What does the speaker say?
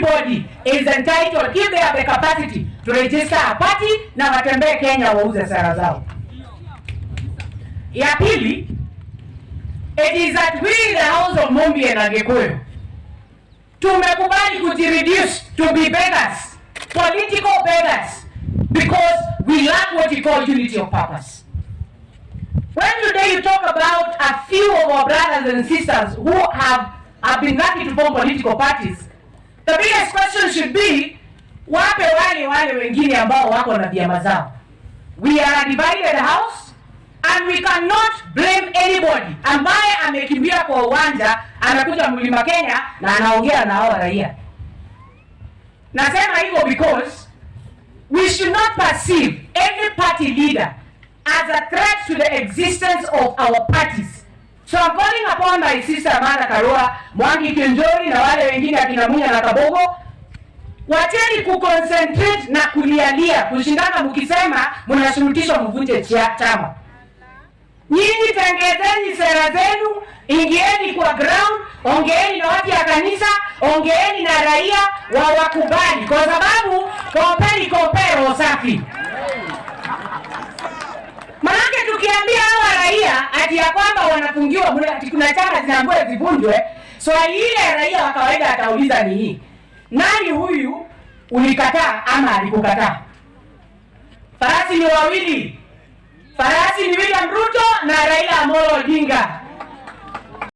Everybody is entitled, if they have the capacity, to register a party na watembee Kenya wauze sera zao. Ya pili, it is that we in the house of Mumbi and Agikuyu tumekubali kujireduce to be beggars, political beggars, because we lack what we call unity of purpose. When today you talk about a few of our brothers and sisters who have been lucky to form political parties, the biggest question should be, wape wale wengine ambao wako na vyama zao? We are a divided house and we cannot blame anybody ambaye amekimbia kwa uwanja anakuja Mlima Kenya na anaongea na hao raia. Nasema hivyo because we should not perceive any party leader as a threat to the existence of our parties. So I'm calling upon my sister Martha Karua, Mwangi Kiunjuri na wale wengine akina Munya na Kabogo, wacheni kuconcentrate na kulialia kushindana mkisema mnashurutishwa mvunje chama. Nyinyi tengezeni sera zenu, ingieni kwa ground, ongeeni na watu ya kanisa, ongeeni na raia wakubali, kwa sababu kompeni safi. Manake tukiambia hawa raia ati ya kwamba wanafungiwa kuna chama zinaambiwa zivunjwe, swali ile raia wa kawaida atauliza ni hii: nani huyu ulikataa ama alikukataa? Farasi ni wawili. Farasi ni William Ruto na Raila Amolo Odinga.